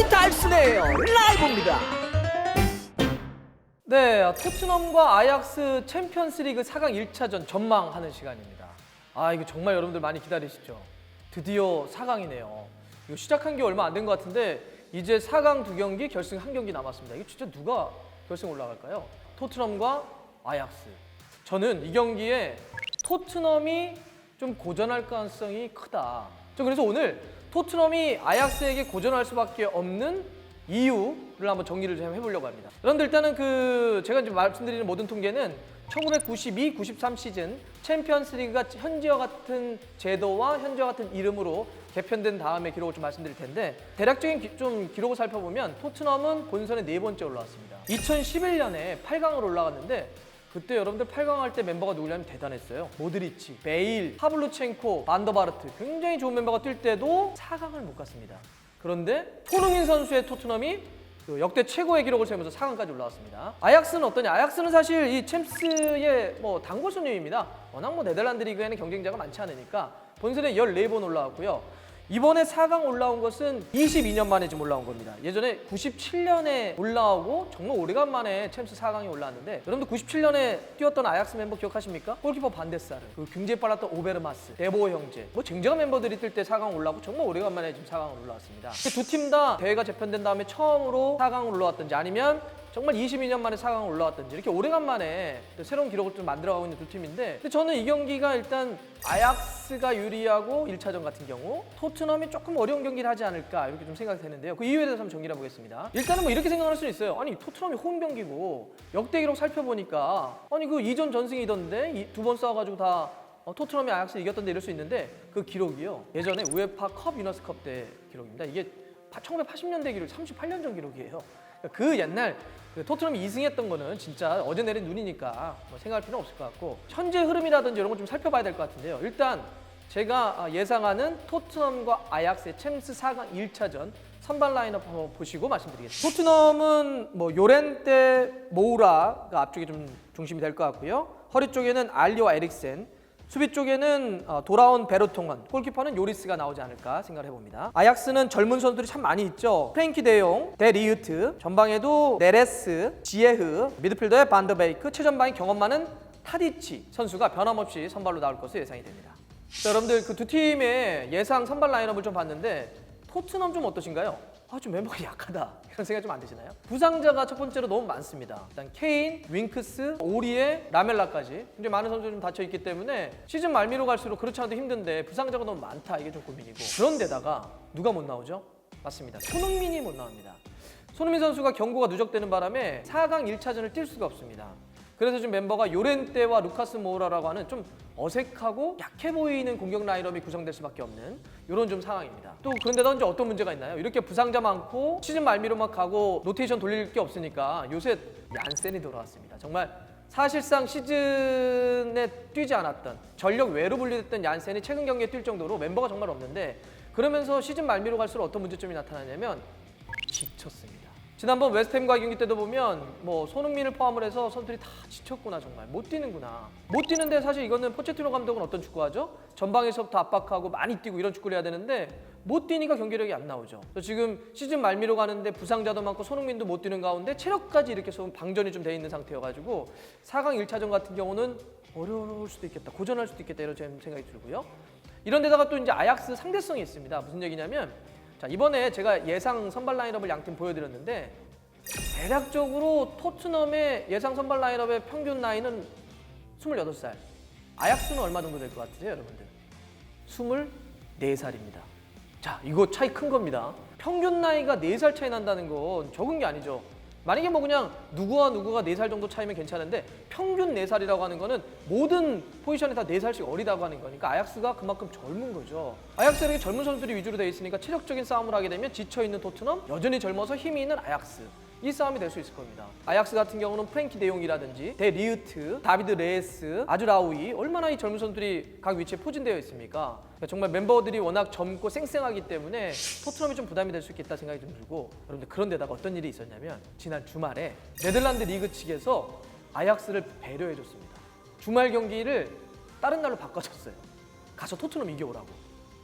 달순의 라이브입니다. 네, 토트넘과 아약스 챔피언스리그 4강 1차전 전망하는 시간입니다. 이거 정말 여러분들 많이 기다리시죠? 드디어 4강이네요. 이거 시작한 게 얼마 안 된 것 같은데 이제 4강 2경기, 결승 1경기 남았습니다. 이거 진짜 누가 결승 올라갈까요? 토트넘과 아약스. 저는 이 경기에 토트넘이 좀 고전할 가능성이 크다. 저 그래서 오늘 토트넘이 아약스에게 고전할 수밖에 없는 이유를 한번 정리를 좀 해보려고 합니다. 여러분들 일단은 제가 이제 말씀드리는 모든 통계는 1992-93 시즌 챔피언스리그가 현재와 같은 제도와 현재와 같은 이름으로 개편된 다음에 기록을 좀 말씀드릴 텐데 대략적인 좀 기록을 살펴보면 토트넘은 본선에 4번째 올라왔습니다. 2011년에 8강으로 올라갔는데 그때 여러분들 8강 할 때 멤버가 누구냐면 대단했어요. 모드리치, 베일, 파블루첸코, 반더바르트 굉장히 좋은 멤버가 뛸 때도 4강을 못 갔습니다. 그런데 손흥민 선수의 토트넘이 역대 최고의 기록을 세우면서 4강까지 올라왔습니다. 아약스는 어떠냐? 아약스는 사실 이 챔스의 단골 손님입니다. 워낙 네덜란드 리그에는 경쟁자가 많지 않으니까 본선에 14번 올라왔고요. 이번에 4강 올라온 것은 22년 만에 지금 올라온 겁니다. 예전에 97년에 올라오고 정말 오래간만에 챔스 4강에 올라왔는데 여러분들 97년에 뛰었던 아약스 멤버 기억하십니까? 골키퍼 반데사르, 굉장히 빨랐던 오베르마스, 데보 형제 쟁쟁한 멤버들이 뛸 때 4강 올라오고 정말 오래간만에 지금 4강을 올라왔습니다. 두 팀 다 대회가 재편된 다음에 처음으로 4강을 올라왔던지 아니면 정말 22년 만에 4강을 올라왔던지 이렇게 오래간만에 새로운 기록을 좀 만들어가고 있는 두 팀인데 근데 저는 이 경기가 일단 아약스가 유리하고 1차전 같은 경우 토트넘이 조금 어려운 경기를 하지 않을까 이렇게 좀 생각이 되는데요. 그 이유에 대해서 한번 정리를 해보겠습니다. 일단은 이렇게 생각할 수는 있어요. 아니 토트넘이 홈 경기고 역대 기록 살펴보니까 아니 그 2전 전승이던데 2번 싸워가지고 다 토트넘이 아약스를 이겼던데 이럴 수 있는데 그 기록이요. 예전에 우에파 컵 위너스컵 때 기록입니다. 이게 1980년대 기록, 38년 전 기록이에요. 그 옛날 토트넘이 2승했던 거는 진짜 어제 내린 눈이니까 생각할 필요는 없을 것 같고 현재 흐름이라든지 이런 거 좀 살펴봐야 될 것 같은데요. 일단 제가 예상하는 토트넘과 아약스의 챔스 4강 1차전 선발 라인업 한번 보시고 말씀드리겠습니다. 토트넘은 요렌테, 모우라가 앞쪽에 좀 중심이 될 것 같고요. 허리 쪽에는 알리와 에릭센, 수비 쪽에는 돌아온 베르통건, 골키퍼는 요리스가 나오지 않을까 생각을 해봅니다. 아약스는 젊은 선수들이 참 많이 있죠. 프랭키 데용, 데 리우트, 전방에도 네레스, 지에흐, 미드필더에 반더베이크, 최전방에 경험 많은 타디치 선수가 변함없이 선발로 나올 것으로 예상이 됩니다. 자, 여러분들 그 두 팀의 예상 선발 라인업을 좀 봤는데 토트넘 좀 어떠신가요? 좀 멤버가 약하다 이런 생각이 좀 안 드시나요? 부상자가 첫 번째로 너무 많습니다. 일단 케인, 윙크스, 오리에, 라멜라까지 굉장히 많은 선수들이 좀 다쳐있기 때문에 시즌 말미로 갈수록 그렇지 않아도 힘든데 부상자가 너무 많다 이게 좀 고민이고 그런데다가 누가 못 나오죠? 맞습니다. 손흥민이 못 나옵니다. 손흥민 선수가 경고가 누적되는 바람에 4강 1차전을 뛸 수가 없습니다. 그래서 지금 멤버가 요렌테와 루카스 모우라라고 하는 좀 어색하고 약해 보이는 공격 라인업이 구성될 수밖에 없는 이런 좀 상황입니다. 또 그런데도 이제 어떤 문제가 있나요? 이렇게 부상자 많고 시즌 말미로 막 가고 로테이션 돌릴 게 없으니까 요새 얀센이 돌아왔습니다. 정말 사실상 시즌에 뛰지 않았던 전력 외로 분류됐던 얀센이 최근 경기에 뛸 정도로 멤버가 정말 없는데 그러면서 시즌 말미로 갈수록 어떤 문제점이 나타나냐면 지쳤습니다. 지난번 웨스트햄과의 경기 때도 보면 손흥민을 포함을 해서 선수들이 다 지쳤구나 정말 못 뛰는구나. 못 뛰는데 사실 이거는 포체티노 감독은 어떤 축구하죠? 전방에서부터 압박하고 많이 뛰고 이런 축구를 해야 되는데 못 뛰니까 경기력이 안 나오죠. 그래서 지금 시즌 말미로 가는데 부상자도 많고 손흥민도 못 뛰는 가운데 체력까지 이렇게 좀 방전이 좀 돼 있는 상태여가지고 4강 1차전 같은 경우는 어려울 수도 있겠다, 고전할 수도 있겠다 이런 생각이 들고요. 이런 데다가 또 이제 아약스 상대성이 있습니다. 무슨 얘기냐면 자, 이번에 제가 예상 선발 라인업을 양팀 보여드렸는데 대략적으로 토트넘의 예상 선발 라인업의 평균 나이는 28살. 아약스는 얼마 정도 될 것 같으세요, 여러분들? 24살입니다. 자, 이거 차이 큰 겁니다. 평균 나이가 4살 차이 난다는 건 적은 게 아니죠. 만약에 그냥 누구와 누구가 4살 정도 차이면 괜찮은데 평균 4살이라고 하는 거는 모든 포지션에 다 4살씩 어리다고 하는 거니까 아약스가 그만큼 젊은 거죠. 아약스가 이렇게 젊은 선수들이 위주로 되어 있으니까 체력적인 싸움을 하게 되면 지쳐있는 토트넘, 여전히 젊어서 힘이 있는 아약스. 이 싸움이 될 수 있을 겁니다. 아약스 같은 경우는 프랭키 데용이라든지 데 리우트, 다비드 레에스, 아즈라우이 얼마나 이 젊은 선수들이 각 위치에 포진되어 있습니까? 정말 멤버들이 워낙 젊고 쌩쌩하기 때문에 토트넘이 좀 부담이 될 수 있겠다 생각이 좀 들고 여러분들 그런데다가 어떤 일이 있었냐면 지난 주말에 네덜란드 리그 측에서 아약스를 배려해줬습니다. 주말 경기를 다른 날로 바꿔줬어요. 가서 토트넘 이겨오라고.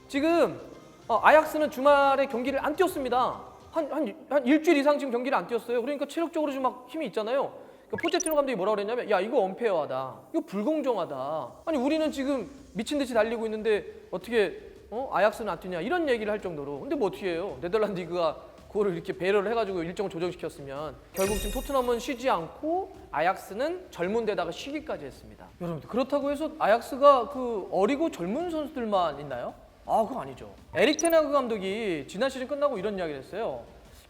지금 아약스는 주말에 경기를 안 뛰었습니다. 한 일주일 이상 지금 경기를 안 뛰었어요. 그러니까 체력적으로 좀 막 힘이 있잖아요. 그러니까 포체티노 감독이 뭐라 그랬냐면 야 이거 언페어하다. 이거 불공정하다. 아니 우리는 지금 미친 듯이 달리고 있는데 어떻게 아약스는 안 뛰냐 이런 얘기를 할 정도로. 근데 뭐 어떻게 해요? 네덜란드 리그가 그거를 이렇게 배려를 해가지고 일정을 조정시켰으면 결국 지금 토트넘은 쉬지 않고 아약스는 젊은 데다가 쉬기까지 했습니다. 여러분들 그렇다고 해서 아약스가 그 어리고 젊은 선수들만 있나요? 아 그거 아니죠. 에릭 테나그 감독이 지난 시즌 끝나고 이런 이야기를 했어요.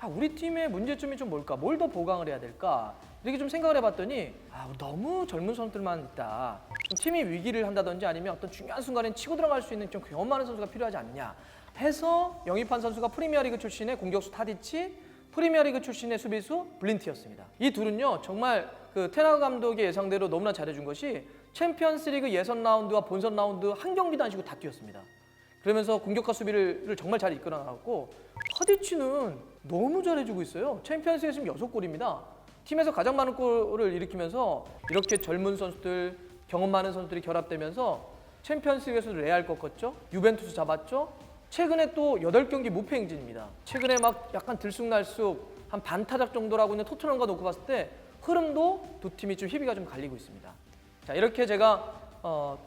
우리 팀의 문제점이 좀 뭘까? 뭘 더 보강을 해야 될까? 이렇게 좀 생각을 해봤더니 너무 젊은 선수들만 있다. 좀 팀이 위기를 한다든지 아니면 어떤 중요한 순간에 치고 들어갈 수 있는 좀 경험 많은 선수가 필요하지 않냐 해서 영입한 선수가 프리미어리그 출신의 공격수 타디치, 프리미어리그 출신의 수비수 블린트였습니다. 이 둘은요 정말 그 테나그 감독의 예상대로 너무나 잘해준 것이 챔피언스리그 예선 라운드와 본선 라운드 한 경기도 안 쉬고 다 뛰었습니다. 그러면서 공격과 수비를 정말 잘 이끌어 나갔고 타디치는 너무 잘해주고 있어요. 챔피언스리그 지금 6골입니다. 팀에서 가장 많은 골을 일으키면서 이렇게 젊은 선수들, 경험 많은 선수들이 결합되면서 챔피언스리그에서 레알 꺾었죠. 유벤투스 잡았죠. 최근에 또 8경기 무패 행진입니다. 최근에 막 약간 들쑥날쑥 한 반타작 정도라고 있는 토트넘과 놓고 봤을 때 흐름도 두 팀이 좀 희비가 좀 갈리고 있습니다. 자 이렇게 제가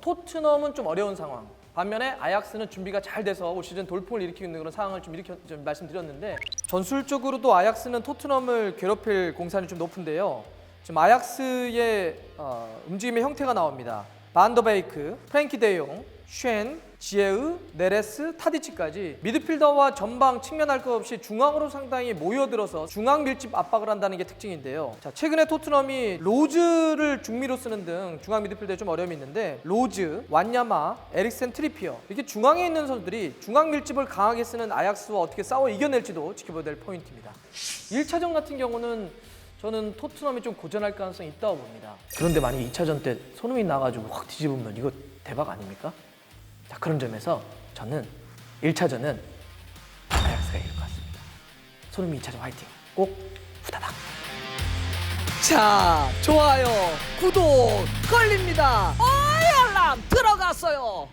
토트넘은 좀 어려운 상황, 반면에 아약스는 준비가 잘 돼서 올 시즌 돌풍을 일으키고 있는 그런 상황을 좀 말씀드렸는데 전술적으로도 아약스는 토트넘을 괴롭힐 공산이 좀 높은데요. 지금 아약스의 움직임의 형태가 나옵니다. 반더베이크, 프랭키 데용, 쉔, 지에으, 네레스, 타디치까지 미드필더와 전방 측면 할 것 없이 중앙으로 상당히 모여들어서 중앙 밀집 압박을 한다는 게 특징인데요. 자, 최근에 토트넘이 로즈를 중미로 쓰는 등 중앙 미드필더에 좀 어려움이 있는데 로즈, 완야마, 에릭센, 트리피어 이렇게 중앙에 있는 선수들이 중앙 밀집을 강하게 쓰는 아약스와 어떻게 싸워 이겨낼지도 지켜봐야 될 포인트입니다. 1차전 같은 경우는 저는 토트넘이 좀 고전할 가능성이 있다고 봅니다. 그런데 만약 2차전 때 손흥민 나가지고 확 뒤집으면 이거 대박 아닙니까? 자, 그런 점에서 저는 1차전은 아약스가 이길 것 같습니다. 손흥민 2차전 화이팅! 꼭 후다닥! 자, 좋아요, 구독 걸립니다. 알람 들어갔어요.